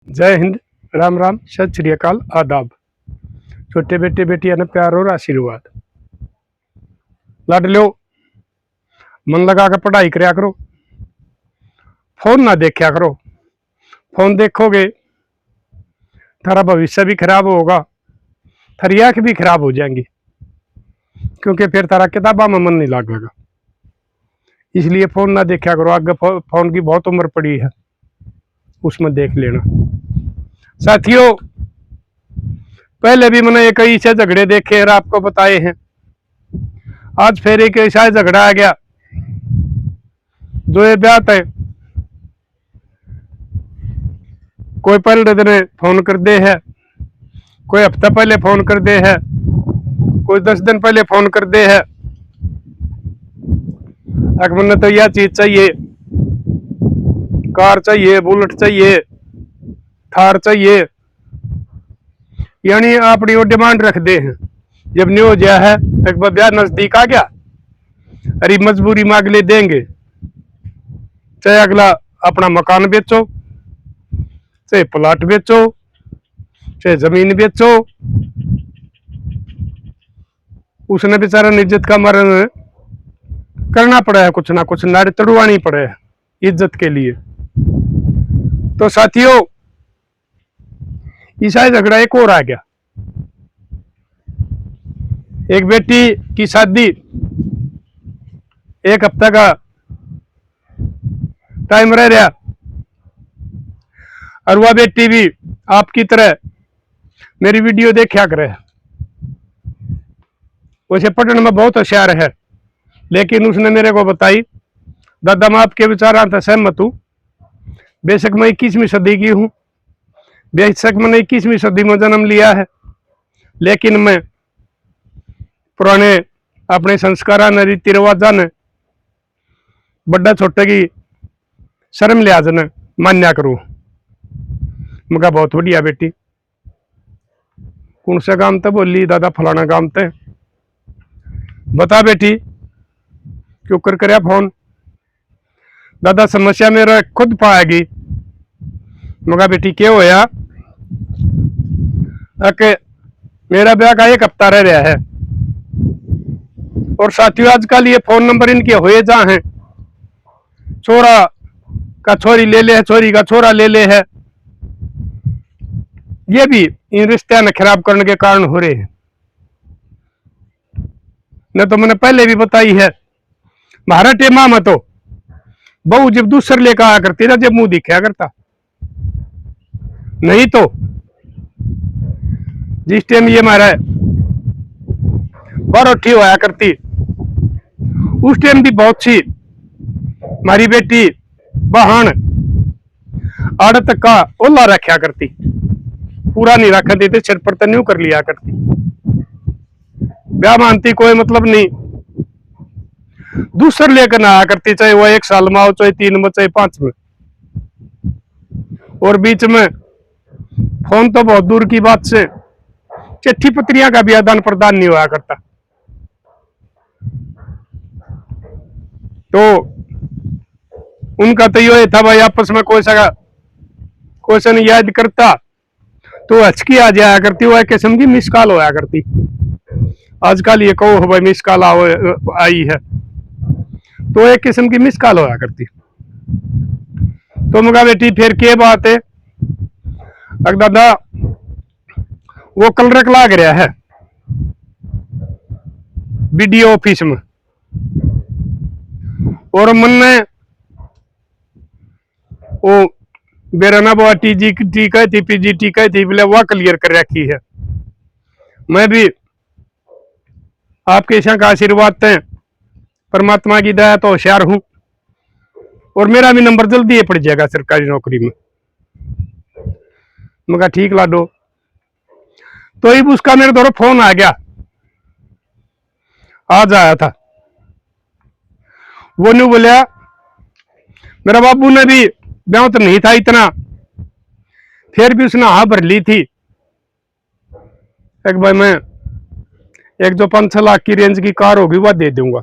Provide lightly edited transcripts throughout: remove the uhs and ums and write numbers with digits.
जय हिंद, राम राम, सत श्री अकाल, आदाब। छोटे बेटे बेटियां ने प्यार और आशीर्वाद। लाडलो, मन लगा कर पढ़ाई करया करो, फोन ना देखा करो। फोन देखोगे थारा भविष्य भी खराब होगा, थारी आंख भी खराब हो जाएंगी, क्योंकि फिर तारा किताबा में मन नहीं लगेगा। इसलिए फोन ना देखा करो। आगे फोन की बहुत उम्र पड़ी है, उसमें देख लेना। साथियों, पहले भी मैंने कई ऐसे झगड़े देखे और आपको बताए हैं। आज फिर एक ऐसा झगड़ा आ गया जो ये ब्याह है। कोई पहले दिन फोन कर दे है, कोई हफ्ता पहले फोन कर दे है, कोई 10 दिन पहले फोन कर दे है। मैंने तो यह चीज चाहिए, कार चाहिए, बुलेट चाहिए, थार चाहिए, यानी अपनी वो डिमांड रख दे हैं। जब नहीं हो गया है, एक बार ब्याह नजदीक आ गया, अरे मजबूरी मांग ले देंगे। चाहे अगला अपना मकान बेचो, चाहे प्लाट बेचो, चाहे जमीन बेचो, उसने बेचारा इज्जत का मरण करना पड़ा है। कुछ ना कुछ नाड़ी तड़वानी पड़े है इज्जत के लिए। तो साथियों, ईसाई झगड़ा एक और आ गया। एक बेटी की शादी, एक हफ्ता का टाइम रह रहा, और वह बेटी भी आपकी तरह मेरी वीडियो देखा करे। वैसे पढ़ने में बहुत होशियार है, लेकिन उसने मेरे को बताई, दादा मैं आपके विचारों से सहमत हूँ। बेशक मैं 21वीं सदी की हूँ, बेशक मैंने 21वीं सदी में जन्म लिया है, लेकिन मैं पुराने अपने संस्कारा ने, रीति रिवाजा ने, बड़ा छोटे की शर्म लिहाज ने मान्या करूँ। मैं बहुत बढ़िया बेटी। कौन से काम ते बोली? दादा फलाना काम ते। बता बेटी, क्यों कर फोन? दादा समस्या मेरा खुद पाएगी। मगा बेटी क्या होया? कि मेरा ब्याह का एक हफ्ता रह रहा है, और साथियों आजकल ये फोन नंबर इनके हुए जा हैं, छोरा का छोरी ले ले है, छोरी का छोरा ले ले है। ये भी इन रिश्ते ने खराब करने के कारण हो रहे हैं। न तो मैंने पहले भी बताई है, महाराष्ट्र माँ में तो बहू जब दूसर लेकर आया करती ना, जब मुंह दिखाया करता, नहीं तो जिस टाइम ये मारा बारोठी होया करती, उस टाइम भी बहुत सी मारी बेटी बहन आड़त का ओला रखा करती, पूरा नहीं रखा देते, सिर पर तन्यू कर लिया करती। ब्याह मानती कोई मतलब नहीं, दूसर लेकर ना आया करती, चाहे वो 1 साल में हो, चाहे 3 में, चाहे 5 में। और बीच में फोन तो बहुत दूर की बात से चिट्ठी पत्रियां का भी आदान प्रदान नहीं हुआ करता। तो उनका तो ये था भाई, आपस में कोई सा क्वेश्चन याद करता तो हचकी आ जाया करती, वो एक किस्म की मिस कॉल होया करती। आजकल ये कहो भाई मिस कॉल आई है, तो एक किस्म की मिस कॉल होया करती। तो मगा बेटी फिर क्या बात है? दादा वो कल रख लाग रहा है बीडीओ ऑफिस में, और मन ने वो बेराना बुआ टीजी ठीक है थी, पीजी ठीक है थी, बोले वह क्लियर कर रखी है। मैं भी आपके ईशा का आशीर्वाद थे, परमात्मा की दया तो होशियार हूं, और मेरा भी नंबर जल्दी ही पड़ जाएगा सरकारी नौकरी में। मैं कहा ठीक लाडो। तो ही उसका मेरे द्वारा फोन आ गया, आज आया था। वो नहीं बोलिया, मेरा बाबू ने भी ब्याह तो नहीं था इतना, फिर भी उसने हाँ भर ली थी। एक भाई मैं एक जो 5-6 लाख की रेंज की कार होगी वह दे दूंगा,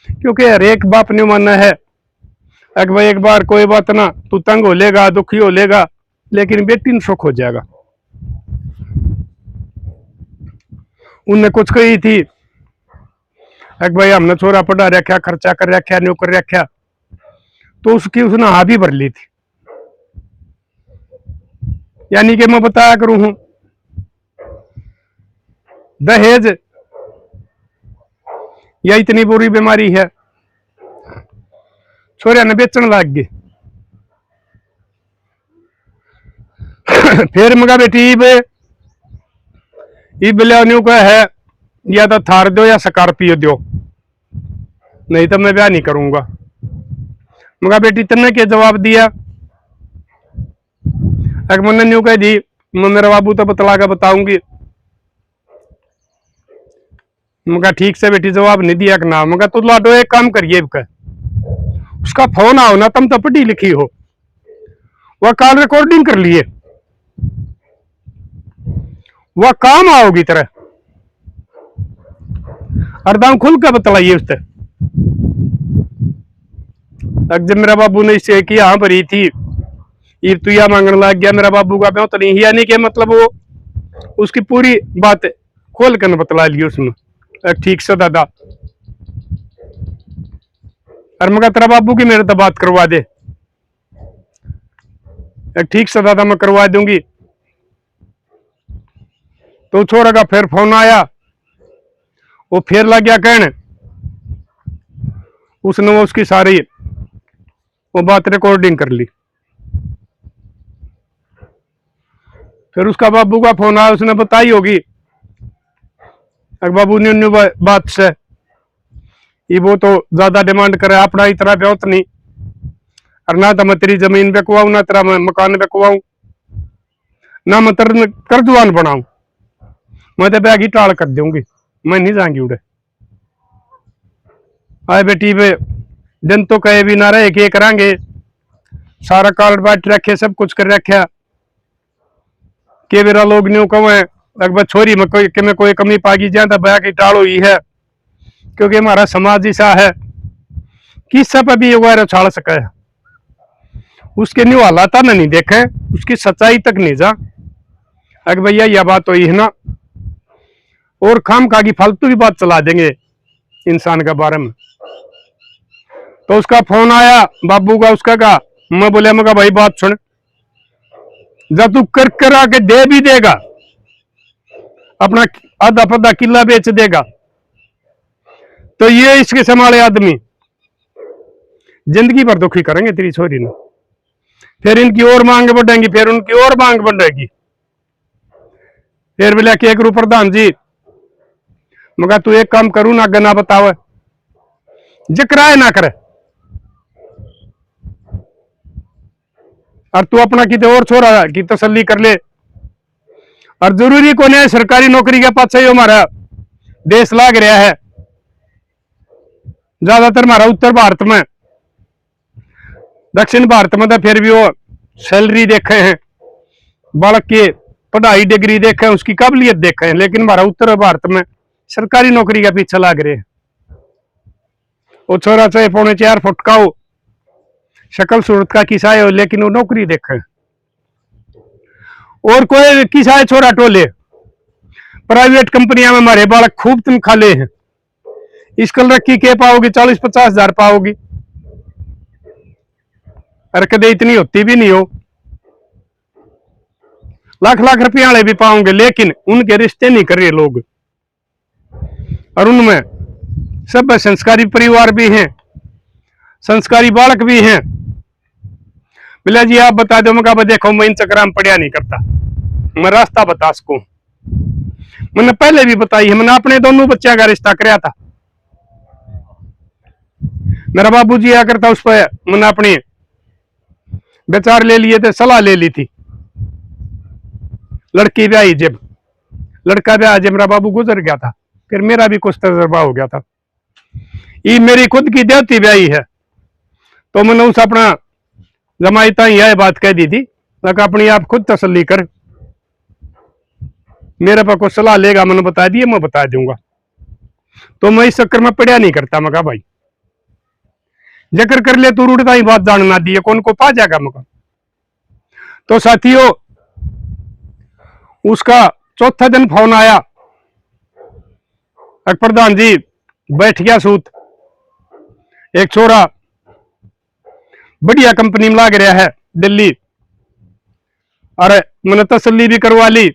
क्योंकि हर एक बाप ने माना है एक भाई, एक बार कोई बात ना, तू तंग हो लेगा, दुखी हो लेगा, लेकिन बेटी ने शौक हो जाएगा। उनने कुछ कही थी एक भाई हमने छोरा पढ़ा रखा, खर्चा कर रखा, न्यू कर रखा, तो उसकी उसने हाँ भी भर ली थी। यानी कि मैं बताया करूं हूं दहेज या इतनी बुरी बीमारी है, छोरिया ने बेचने लग गए। फिर मगा बेटी न्यू का है या तो थार दो या स्कॉर्पियो दो, नहीं तो मैं ब्याह नहीं करूंगा। मगा बेटी तन्ने के जवाब दिया, एक मैंने न्यू कह दी मैं मेरा बाबू तो बतला कर बताऊंगी। मगा ठीक से बेटी जवाब नहीं दिया कि ना। मगा तो लाडो एक काम करिए, उसका फोन आओ ना, तुम तो पढ़ी लिखी हो, वह कॉल रिकॉर्डिंग कर लिए, वह काम आओगी तरह हरदम खुल कर बतलाइए उससे। जब मेरा बाबू ने इसे कि हाँ भरी थी, तुया मांगने लग गया, मेरा बाबू का ब्याह तो नहीं, यानी कि मतलब वो उसकी पूरी बात खोल कर बतला ली उसने। ठीक से दादा, और मगर तेरा बाबू की मेरे तो बात करवा दे। ठीक से दादा मैं करवा दूंगी। तो छोरा का फिर फोन आया, वो फिर लग गया कहने, उसने वो उसकी सारी वो बात रिकॉर्डिंग कर ली। फिर उसका बाबू का फोन आया, उसने बताई होगी बाबू ने उन्हें बात से ये वो तो ज्यादा डिमांड करे, अपना इतना ब्याह नहीं, और ना तो मैं तेरी जमीन बेकवाऊं, ना तेरा मैं मकान बेकवाऊं, ना मैं तेरे कर्जवान बनाऊं, मैं तो बैग ही टाल कर दूंगी, मैं नहीं जाऊंगी उड़े। आए बेटी पे दिन तो कहे भी ना रहे कि करांगे, सारा कार्ड बाट रखे, सब कुछ कर रखा के मेरा लोग न्यू कवे अकबर छोरी में कोई कमी पागी जाए तो बैग ही टालो ही है, क्योंकि हमारा समाज ऐसा है कि सब अभी छाड़ सका है, उसके न्यू हालात ना नहीं देखे, उसकी सच्चाई तक नहीं जा। अगर भैया यह बात तो है ना, और खाम खा की फालतू की बात चला देंगे इंसान के बारे में। तो उसका फोन आया बाबू का, उसका कहा, मैं बोले मगा भाई बात सुन, जब तू कर करा के दे भी देगा, अपना आधा पौधा किला बेच देगा, तो ये इसके संभाले आदमी जिंदगी भर दुखी करेंगे तेरी छोरी ने। फिर इनकी और मांग बढ़ेंगी, फिर उनकी और मांग बढ़ेगी। फिर बोले कि एक रू प्रधान जी, मगर तू एक काम करू ना, गना बतावे जकराए ना करे, और तू अपना किते और छोरा की तसल्ली कर ले। और जरूरी को नहीं सरकारी नौकरी के पास ही हमारा देश लाग रहा है, ज्यादातर हमारा उत्तर भारत में, दक्षिण भारत में तो फिर भी वो सैलरी देखे हैं, बालक की पढ़ाई डिग्री देखे हैं, उसकी काबिलियत देखे हैं, लेकिन हमारा उत्तर भारत में सरकारी नौकरी के पीछे लाग रहे हैं। वो छोरा चाहे 4.25 फुट का हो, शक्ल सूरत का किसाए हो, लेकिन वो नौकरी देखे। और कोई किसाए छोरा टोले, प्राइवेट कंपनियां में हमारे बालक खूब तुम खा ले हैं, स्कूल रखी के पाओगी 40-50 हजार पाओगी, और कदे इतनी होती भी नहीं हो, लाख लाख रुपया वाले भी पाओगे, लेकिन उनके रिश्ते नहीं कर रहे लोग। और उनमें सब संस्कारी परिवार भी हैं, संस्कारी बालक भी हैं। बोला जी आप बता दो, मैं देखो मैं इन चक्कर में पढ़िया नहीं करता, मैं रास्ता बता सकूं। मैंने पहले भी बताई है, मैंने अपने दोनों बच्चों का रिश्ता कराया था, मेरा बाबूजी आया करता, उस पर मैंने अपनी विचार ले लिए थे, सलाह ले ली थी। लड़की ब्याही जब लड़का ब्याह जब मेरा बाबू गुजर गया था, फिर मेरा भी कुछ तजर्बा हो गया था। ये मेरी खुद की देवती ब्याही है, तो मैंने उस अपना जमाईता यह बात कह दी थी, मैं अपनी आप खुद तसल्ली कर, मेरे पर कुछ सलाह लेगा मैंने बता दिए, मैं बता दूंगा। तो मैं इस चक्कर में पढ़िया नहीं करता, मैं भाई जकर कर ले तू रूढ़ता ही बात जानना दिए, कौन को पा जाएगा मका। तो साथियों उसका चौथा दिन फोन आया, प्रधान जी बैठ गया सूत, एक छोरा बढ़िया कंपनी में लाग रहा है दिल्ली, अरे मैंने तसल्ली भी करवा ली,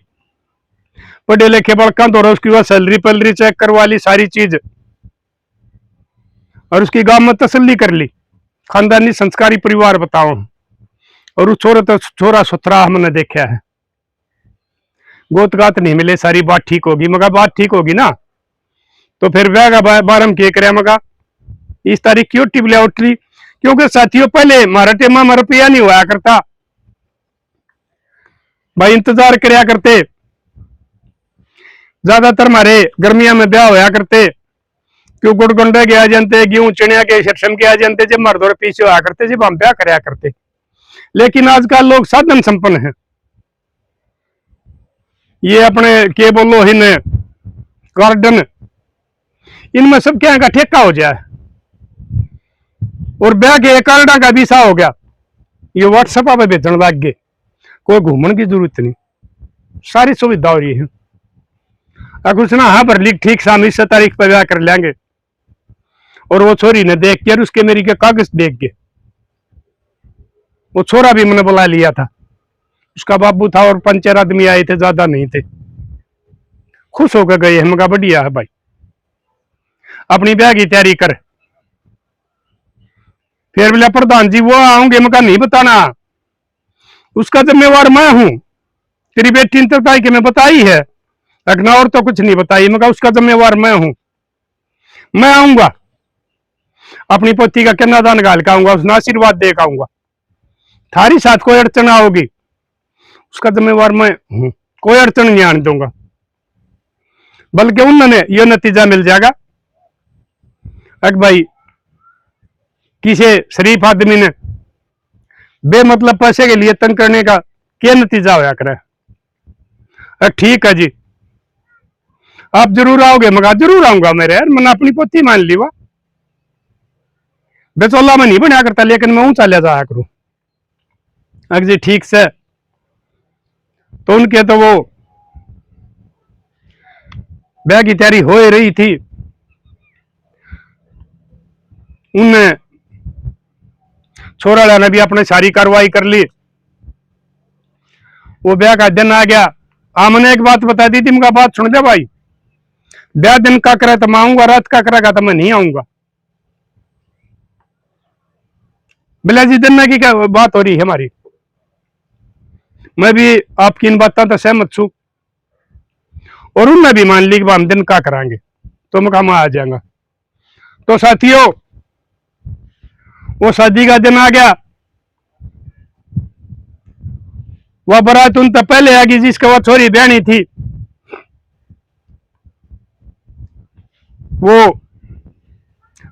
पढ़े लिखे बड़का तो उसकी वह सैलरी पैलरी चेक करवा ली सारी चीज, और उसकी गांव में तसल्ली कर ली, खानदानी संस्कारी परिवार बताओ। और उस छोरे तो छोरा सुथरा हमने देखा है, गोत गात नहीं मिले, सारी बात ठीक होगी। मगर बात ठीक होगी ना तो फिर ब्याह का बारम के करे, मगा इस तारीख क्यों टिबलिया उठली, क्योंकि साथियों पहले मारा टेमा में रुपया नहीं हुआ करता भाई, इंतजार करया करते, ज्यादातर मारे गर्मिया में ब्याह होया करते, क्यों गुड़गुंडे के आ जानते, गेहूं चिड़िया के शर्षम के आ जानते, जब मर्द और पीछे हुआ करते, जब हम ब्याह करया करते। लेकिन आजकल लोग साधन संपन्न हैं, ये अपने के बोलो हिन गार्डन, इनमें सब क्या का ठेका हो जाए, और ब्याह के कार्डा का भी सा हो गया, ये व्हाट्सएप पे भेजने लग गए, कोई घूमने की जरूरत नहीं, सारी सुविधा हो रही है। अगर कुछ ना हाँ पर लिख ठीक शाम इस तारीख पर ब्याह कर लेंगे, और वो छोरी ने देख के उसके मेरी के कागज देख के, वो छोरा भी मैंने बुला लिया था, उसका बाबू था और 5-4 आदमी आए थे, ज्यादा नहीं थे, खुश होकर गए हम का बढ़िया है भाई, अपनी ब्याह की तैयारी कर। फिर बोला प्रधान जी वो आऊंगे, मका नहीं बताना, उसका जिम्मेवार मैं हूं, तेरी बेटी ने बताई कि मैं बताई है, रखना और तो कुछ नहीं बताई, मगर उसका जिम्मेवार मैं हूं, मैं आऊंगा अपनी पोती का कन्यादान गाल का आऊंगा, उसने आशीर्वाद दे आऊंगा, थारी साथ कोई अड़चन आओगी उसका जिम्मेवार मैं हूं, कोई अड़चन नहीं आने दूंगा, बल्कि उन्होंने ये नतीजा मिल जाएगा अक भाई किसी शरीफ आदमी ने बेमतलब पैसे के लिए तंग करने का क्या नतीजा होया करे। ठीक है जी आप जरूर आओगे, मगर जरूर आऊंगा मेरे यार, मैंने अपनी पोती मान ली, वा बेचौला में नहीं बनया करता, लेकिन मैं ऊंचा ले जाया करूं। अगर जी ठीक से, तो उनके तो वो ब्याह की तैयारी हो रही थी, उनने छोरा ने भी अपने सारी कार्रवाई कर ली, वो ब्याह का दिन आ गया। हमने एक बात बता दी थी, मुझे बात सुन दे भाई, ब्याह दिन का करे तो मैं आऊंगा, रात का करेगा तो मैं नहीं आऊंगा। बिला जी दिन की क्या बात हो रही है हमारी, मैं भी आपकी इन बातों तो सहमत छू, और उनने भी मान ली कि हम दिन का करांगे, तो मुकाम आ जाएगा। तो साथियों वो शादी का दिन आ गया, वह बारात उन तक पहले आ गई जिसका वह छोरी बहनी थी, वो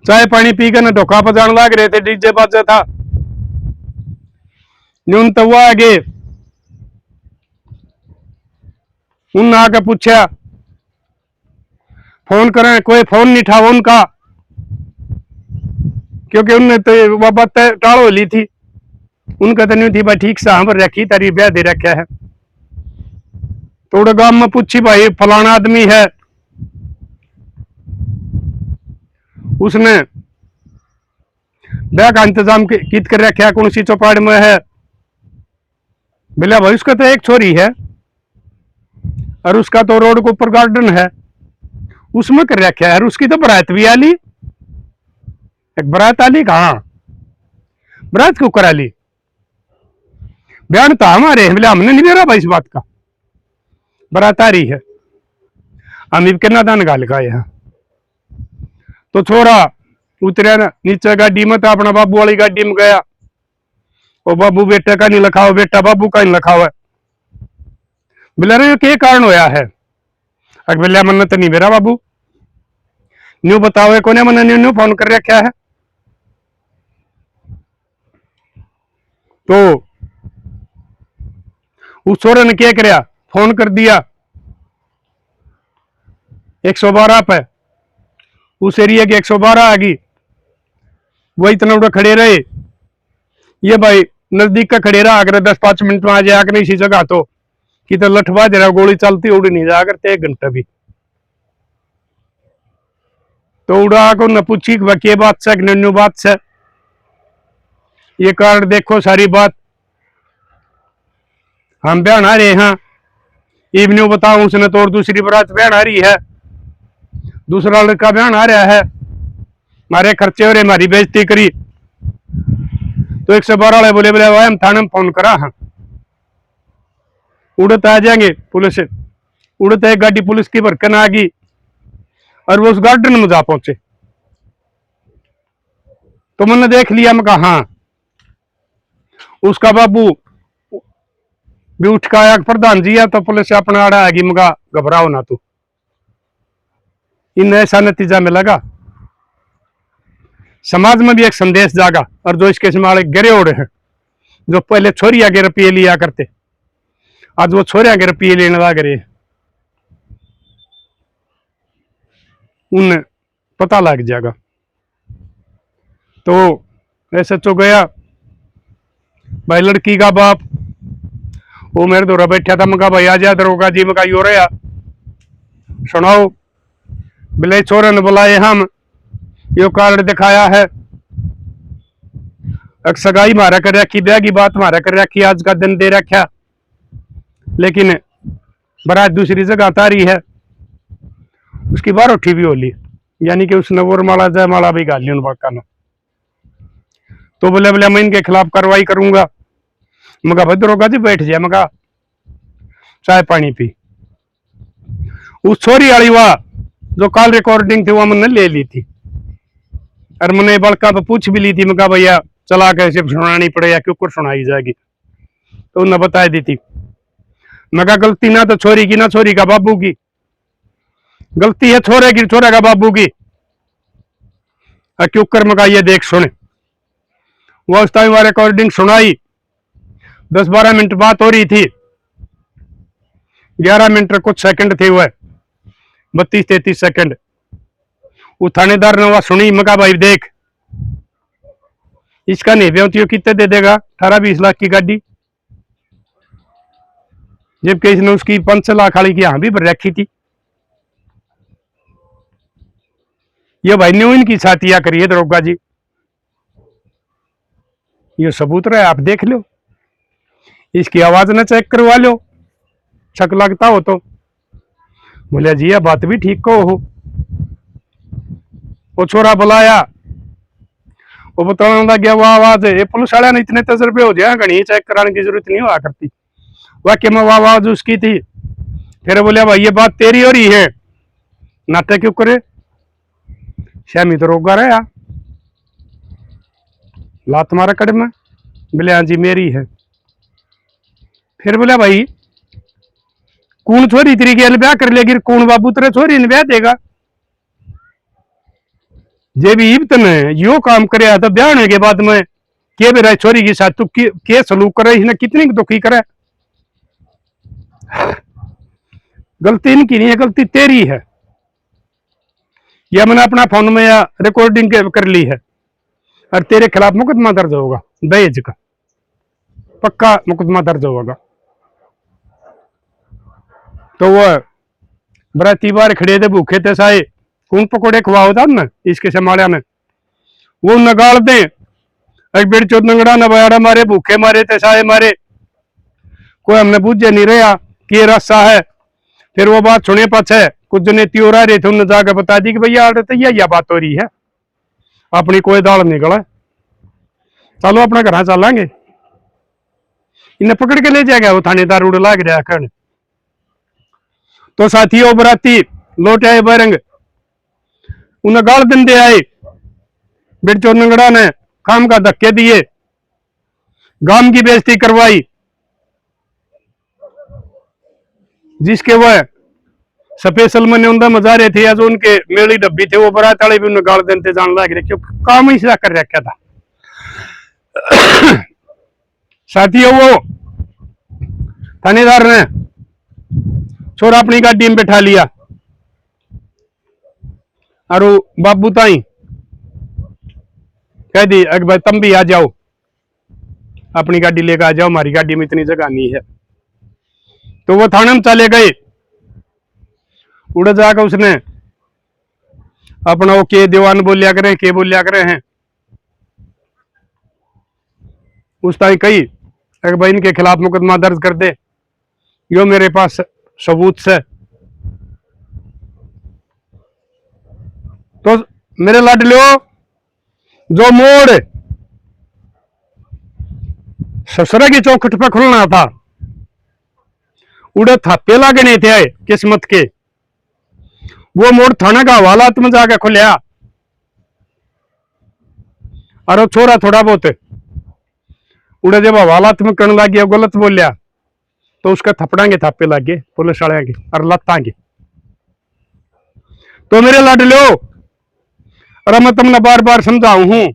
चाय पानी पी कर धोखा पजाने लग रहे थे, डीजे बाजा था, न्यून तो वो आगे उन आके पूछा, फोन करें, कोई फोन नहीं था उनका, क्योंकि उनने तो वह बात टाड़ो ली थी, उनका तो नहीं थी भाई ठीक से हम पर रखी तारी ब्याह दे रखा है। तो गांव में पूछी भाई फलाना आदमी है, उसने ब्याह का इंतजाम कित कर रखा है, कौन सी चौपाड़ में है, बोला भाई उसका तो एक छोरी है, और उसका तो रोड के ऊपर गार्डन है उसमें कर रखा है, और उसकी तो बारात भी आली, एक बारात आली, कहा बारात क्यों करा ली, बयान तो हमारे बोले हमने नहीं दे रहा भाई इस बात का, बारात आ रही है, हम इब कन्यादान गाल का है। तो छोरा उतरिया ना नीचे गाड़ी में, तो अपना बाबू वाली गाड़ी में गया, वो बाबू बेटे का नहीं लिखा हुआ, बेटा बाबू का नहीं लिखा हुआ, बोले अरे क्या कारण होया है, बोलिया मन तो नहीं मेरा बाबू, न्यू बताओ कोने मैंने न्यू न्यू फोन कर रखा है। तो उस छोरे ने क्या कराया, फोन कर दिया 112 पे, उस एरिया की 112 आ गई, वो इतना उड़ा खड़े रहे, ये भाई नजदीक का खड़े रहा अगर 10-5 मिनट में आ जाया कर इसी जगह तो कि तो लठवा जरा गोली चलती उड़ नहीं जा करते 1 घंटा भी। तो उड़ा को न पूछी के बात से न्यू बात से ये कार्ड देखो सारी बात हम बहन आ रहे हैं इवन्यू बताऊं उसने तो और दूसरी बारात बहन आ रही है, दूसरा लड़का बहन आ रहा है, हमारे खर्चे हो रहे हमारी बेइज्जती करी। तो 112 वाले बोले बोले हम थाने में फोन करा। हाँ उड़ते आ जाएंगे पुलिस, उड़ते एक गाड़ी पुलिस की भरकन आ गई और वो उस गार्डन में जा पहुंचे। तो मैंने देख लिया, मैं कहा हाँ उसका बाबू भी उठ का आया प्रधान जी है तो पुलिस से अपना आड़ा आएगी, मगा घबराओ ना तू। इन ऐसा नतीजा मिलेगा, समाज में भी एक संदेश जागा। और जो इसके समाले गिरे उड़े हैं जो पहले छोरिया के रुपये लिया करते आज वो छोरिया के रुपये लेने लग रहे, उन्हें पता लग जाएगा। तो ऐसे तो गया भाई लड़की का बाप वो मेरे दौरा बैठा था, मगा भाई आ जा दरोगा जी, मगा यो रहा सुनाओ। बिले छोरे ने बुलाए हम यो कार्ड दिखाया है, सगाई मारा कर रखी, ब्याह की बात मारा कर रखी, आज का दिन दे रखा, लेकिन बारात दूसरी जगह तारी है, उसकी बार उठी भी होली, यानी कि उसने वरमाला जयमाला भी गाली उन बाका ने। तो बोले बोले मैं इनके खिलाफ कार्रवाई करूंगा। मगा भद्रोगा जी बैठ जाए, मगा चाय पानी पी। उस छोरी वाली वाह जो कॉल रिकॉर्डिंग थी वो मैंने ले ली थी और मैंने बड़का तो पूछ भी ली थी, मगा भैया चला कैसे सुनानी पड़े या क्यों सुनाई जाएगी। तो उन्हें बता दी थी। मगा गलती ना तो छोरी की ना छोरी का बाबू की, गलती है छोरे की छोरे का बाबू की। क्यों कर मगा ये देख सुने वो उस टाइम रिकॉर्डिंग सुनाई, 10-12 मिनट बात हो रही थी, 11 मिनट कुछ सेकंड थे वह 32-33 सेकंड। वो थानेदार ने वह सुनी, मगा भाई देख इसका नहीं बेवतियों कितने दे देगा, 18-20 लाख की गाड़ी, जबकि इसने उसकी 5 लाख वाली की यहां भी भर रखी थी। ये भाई ने इनकी छातियां करिए दरोगा जी, ये सबूत रहे आप देख लो, इसकी आवाज न चेक करवा लो शक लगता हो तो। बोले जी ये बात भी ठीक को हो। वो छोरा बुलाया, वो बताने लग गया वो आवाज है, ये पुलिस वाले ने इतने तजर्बे हो जाए घनी चेक कराने की जरूरत नहीं हुआ करती, वाकई में वो आवाज उसकी थी। फिर बोले भाई ये बात तेरी हो रही है, नाटक क्यों करे, श्यामी तो रोगा रहा लात मारा कड़ में। बोले हाँ जी मेरी है। फिर बोले भाई कौन छोरी तेरी गेल ब्याह कर लेगी, कौन बाबू तेरे छोरी ने ब्याह देगा, जे भी इब्त ने यो काम करे तो ब्याह होने के बाद में के बेरा छोरी के साथ तू के सलूक करे, इसने कितनी दुखी करे। गलती इनकी नहीं है, गलती तेरी है। या मैंने अपना फोन में या रिकॉर्डिंग कर ली है और तेरे खिलाफ मुकदमा दर्ज होगा, दहेज का पक्का मुकदमा दर्ज होगा। तो वो बराती बार खड़े थे भूखे थे साए, कौन पकौड़े खवाओ था ना इसके समाड़िया में, वो नगाल दे एक बेड़ चौथ नंगड़ा न बयाड़ा मारे, भूखे मारे थे साए मारे, कोई हमने पूछे नहीं रहा कि ये रास्ता है। फिर वो बात सुने पाछे कुछ जने त्योर आ रहे थे, उन्हें जाकर बता दी कि भैया तो यह बात हो रही है, अपनी कोई दाल निकला, चलो अपना घर चलेंगे। इन्हें पकड़ के ले जाएगा वो थानेदार उड़ लाग रहा खड़। तो साथियों बराती लौट आए बरंग, उन्हें गाल दंदे आए, बिरचो नंगड़ा ने काम का धक्के दिए, गांव की बेइज्जती करवाई, जिसके वह स्पेशल मने उनका मजा रहे थे, जो उनके मेली डब्बी थे वो बरात वाले भी उन्हें गाल देते जान लग रहे, क्योंकि काम ही ऐसा कर रखा था। साथियों वो थानेदार ने छोरा अपनी गाड़ी में बैठा लिया और बाबू ताई कह दी अगर भाई तुम भी आ जाओ। अपनी गाड़ी लेकर आ जाओ, हमारी गाड़ी में इतनी जगह नहीं है। तो वो थाने में चले गए। उड़ जाकर उसने अपना वो के दीवान बोलिया करे, के बोलिया करे हैं, उस टाइम कही अगर भाई इनके खिलाफ मुकदमा दर्ज कर दे, यो मेरे पास सबूत से। तो मेरे लाडलो, जो मोड़ ससुरा की चौखट पे खुलना था, उड़े थापे लागने थे आए किस्मत के, वो मोड़ थाना का हवालात में जाकर खुलिया। और वो छोरा थोड़ा बहुत उड़े जब हवालात में करने लग गया, गलत बोलिया, तो उसका थपड़ांगे थापे लग गए पुलिस वाले के और लत्तांगे। तो मेरे लाडलो, और मैं तुमने बार बार समझाऊ हूं,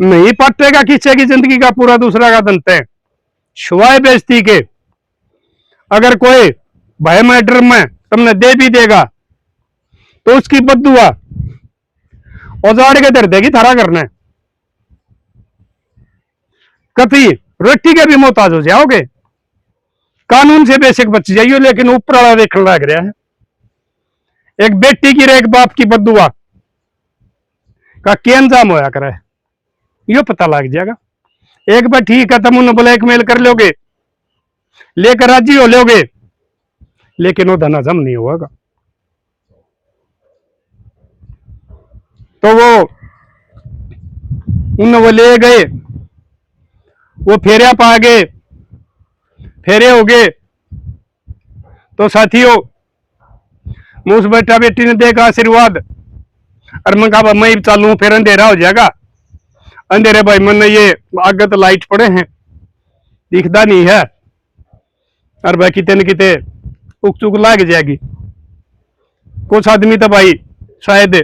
नहीं पटेगा किसी की जिंदगी का पूरा दूसरा का दंत है, शुआए बेइज्जती के। अगर कोई भय में डर में तुमने दे भी देगा तो उसकी बद्दुआ औजाड़ के दर देगी थारा करना। कभी रोटी के भी मोहताज हो जाओगे, कानून से बेशक बच जाइयो, लेकिन ऊपर वाला देखने लग रहा है। एक बेटी की एक बाप की बद्दुआ का क्या अंजाम होया करे, यो पता लग जाएगा। एक बार ठीक है, तुम उन्हें ब्लैकमेल कर लोगे, लेकर राजी हो लोगे, लेकिन वो धन हजम नहीं होगा। तो वो ले गए, वो फेरिया पा गए, फेरे हो गए। तो साथियों, मुझ बेटा बेटी ने देखा आशीर्वाद, और मैं कहा मैं चालू, फिर अंधेरा हो जाएगा। अंधेरे भाई मन ये आगे तो लाइट पड़े हैं, दिखता नहीं है, और भाई कितने न किते उक चुक लाग जाएगी। कुछ आदमी तो भाई शायद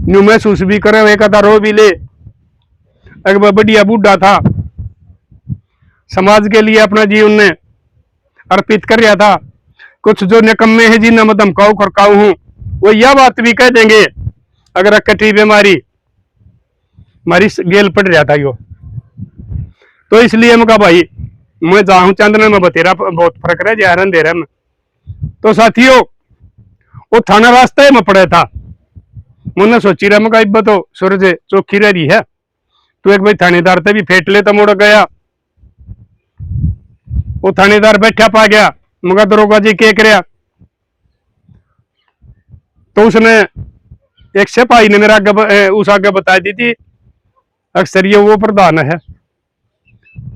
न्यू महसूस भी करे, एक आधा रो भी ले। एक बढ़िया बूढ़ा था, समाज के लिए अपना जीवन ने अर्पित कर रहा था। कुछ जो निकम्मे हैं जिन्हें मैं धमकाऊ खड़काऊ हूं, वो यह बात भी कह देंगे अगर कटी बीमारी मारी गेल पड़ रहा था यो। तो इसलिए मैं कहा भाई मैं जाऊं चांदने में बतेरा बहुत फर्क रह जा अंधेरे में। तो साथियों, वो थाना रास्ते में पड़ा था, मैंने सोची रहा मैं इब्बत तो सूरज चौखी रह रही है, तो एक भाई थानेदार से भी फेंट ले तो मुड़ गया। वो थानेदार बैठा पा गया, मगर दरोगा जी क्या कर, तो उसने एक सिपाही ने मेरा उस आगे बता दी थी, अक्सर ये वो प्रधान है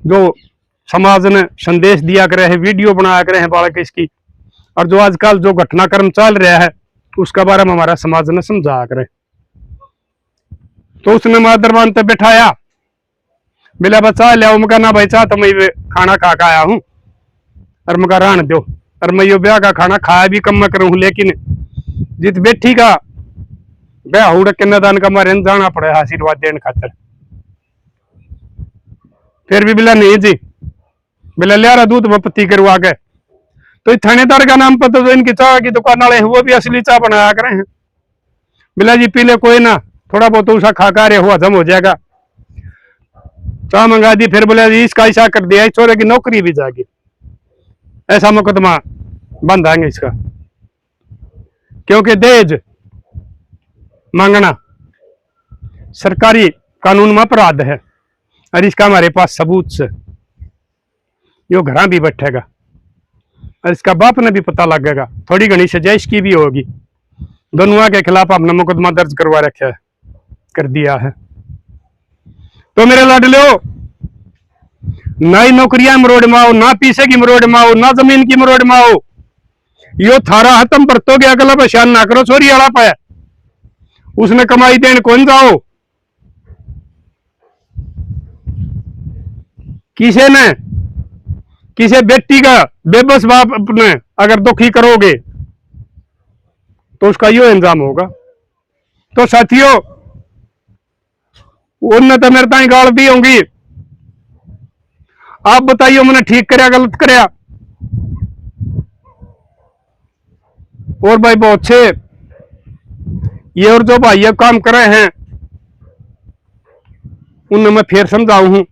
जो समाज ने संदेश दिया करे है, वीडियो बनाया करे है बालक इसकी, और जो आजकल जो घटनाक्रम चल रहा है उसका बारे में हमारा समाज ने समझा करे। तो उसने मैं दरबान पे बैठाया, मिला बचा लिया, मैं ना भाई चाह तो मैं खाना खा के आया हूं, और मैं रहन दो, और मैं यो ब्याह का खाना खाया भी कम मैं करूं, लेकिन जित बेटी का ब्याह उड़ कन्यादान का मारे जाना पड़े आशीर्वाद देने खातर। फिर भी बिला नहीं जी, बिला लिया दूध में पत्ती करवा के। तो थानेदार का नाम पता, जो इनकी चाह की दुकान वाले हैं वो भी असली चाह बनाया करे हैं। बिला जी पी ले कोई ना, थोड़ा बहुत उषा खा रहे हो, हजम हो जाएगा। चाह मंगा दी, फिर बोला जी इसका ऐसा कर दिया, चोरे की नौकरी भी जाएगी, ऐसा मुकदमा बंधाएंगे इसका, क्योंकि दहेज मांगना सरकारी कानून में अपराध है, और इसका हमारे पास सबूत से यो घर भी बैठेगा, और इसका बाप ने भी पता लगेगा, थोड़ी घनी सजा इसकी भी होगी। दोनों के खिलाफ हमने मुकदमा दर्ज करवा रखा है, कर दिया है। तो मेरे लाडलो, ना ही नौकरियां मरोड़ माओ, ना पीछे की मरोड़ माओ, ना जमीन की मरोड़ माओ, यो थारा हतम बरतो गया, अगला परेशान ना करो चोरी आला पाया, उसने कमाई देने कौन जाओ। किसे ने किसे बेटी का बेबस बाप अपने अगर दुखी करोगे तो उसका यो इंजाम होगा। तो साथियों, उनने तो मेरे ताई गाल दी होंगी, आप बताइए मैंने ठीक करया गलत करया। और भाई बहुत अच्छे ये और जो भाई ये काम करे हैं, उन्हें मैं फिर समझाऊ हूं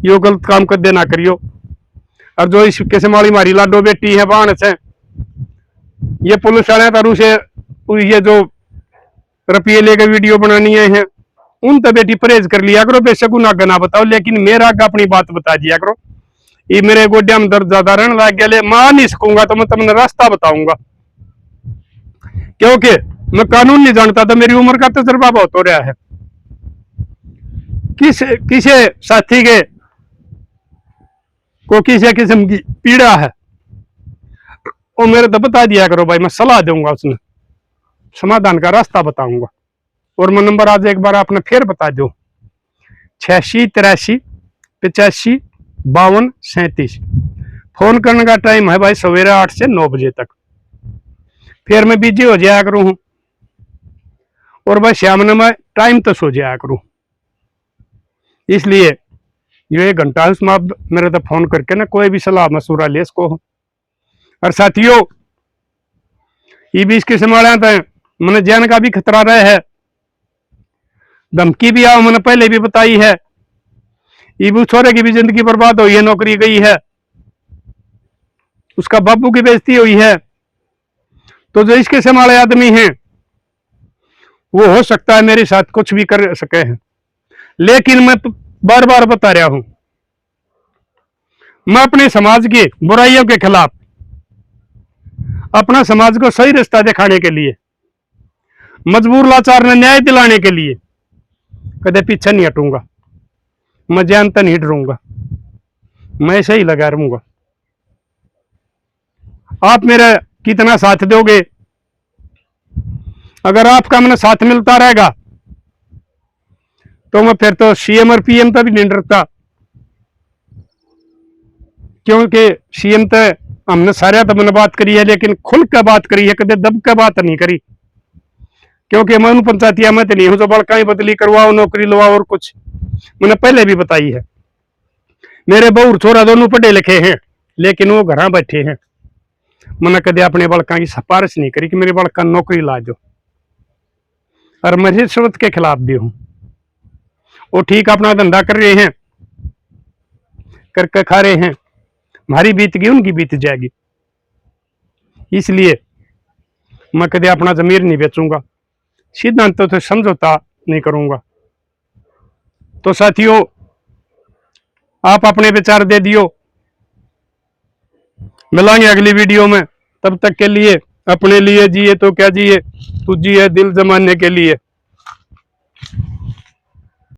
यो गलत काम कर देना करियो। और जो इस किस्म वाली हमारी लाडो बेटी है बाण से, ये पुलिस वाले तारू से ये जो रुपये लेकर वीडियो बनानी है उन तो बेटी परहेज कर लिया करो, बेशक उन आगे ना बताओ, लेकिन मेरा आगे अपनी बात बता दिया करो। ये मेरे गोड्या में दर्द ज्यादा रहने लग गया, मार नहीं सकूंगा तो मैं तुमने रास्ता बताऊंगा, क्योंकि मैं कानून नहीं जानता तो मेरी उम्र का तजुर्बा बहुत हो रहा है। किसे साथी के को किसी किस्म की पीड़ा है वो मेरे तो बता दिया करो भाई, मैं सलाह दूंगा, उसने समाधान का रास्ता बताऊंगा। और मैं नंबर आज एक बार आपने फिर बता दो, 86 83 85 52 37। फोन करने का टाइम है भाई सवेरे 8 से 9 बजे तक, फिर मैं बिजी हो जाया करूं हूं। और भाई शाम ने मैं टाइम तो सो जाया करूं, इसलिए ये 1 घंटा उसमें आप मेरे तो फोन करके ना कोई भी सलाह मशूरा ले इसको। और साथियों ये भी इसके संभाले था, मैंने जान का भी खतरा रहा है, धमकी भी आओ मैंने पहले भी बताई है, ये भी छोरे की भी जिंदगी बर्बाद हुई है, नौकरी गई है, उसका बाबू की बेइज्जती हुई है। तो जो इसके संभाले आदमी हैं वो हो सकता है मेरे साथ कुछ भी कर सके हैं, लेकिन मैं बार बार बता रहा हूं, मैं अपने समाज की बुराइयों के खिलाफ अपना समाज को सही रास्ता दिखाने के लिए, मजबूर लाचार ने न्याय दिलाने के लिए कदे पीछे नहीं हटूंगा, मैं जानता नहीं डरूंगा, मैं ऐसे ही लगा रहूंगा। आप मेरा कितना साथ दोगे? अगर आपका मैंने साथ मिलता रहेगा तो मैं फिर तो सीएम और पीएम तो भी नहीं डरता, क्योंकि सीएम तो हमने सारे तो मैंने बात करी है, लेकिन खुल कर बात करी है, कदे दब कर बात नहीं करी, क्योंकि मैं पंचायतिया में तो नहीं हूं जो बड़का ही बदली करवाओ नौकरी लवाओ और कुछ, मैंने पहले भी बताई है। मेरे बहू छोरा दोनों पढ़े लिखे हैं, लेकिन वो घर बैठे हैं, मैंने कदे अपने बड़का की सिफारिश नहीं करी कि मेरे बड़का नौकरी ला दो। और मैं रिश्वत के खिलाफ भी हूं, वो ठीक अपना धंधा कर रहे हैं, करके खा रहे हैं, हमारी बीत गई उनकी बीत जाएगी, इसलिए मैं कदे अपना जमीर नहीं बेचूंगा, सिद्धांतों से समझौता नहीं करूंगा। तो साथियों आप अपने विचार दे दियो, मिलेंगे अगली वीडियो में, तब तक के लिए अपने लिए जिए तो क्या जिए, तू जिए दिल जमाने के लिए।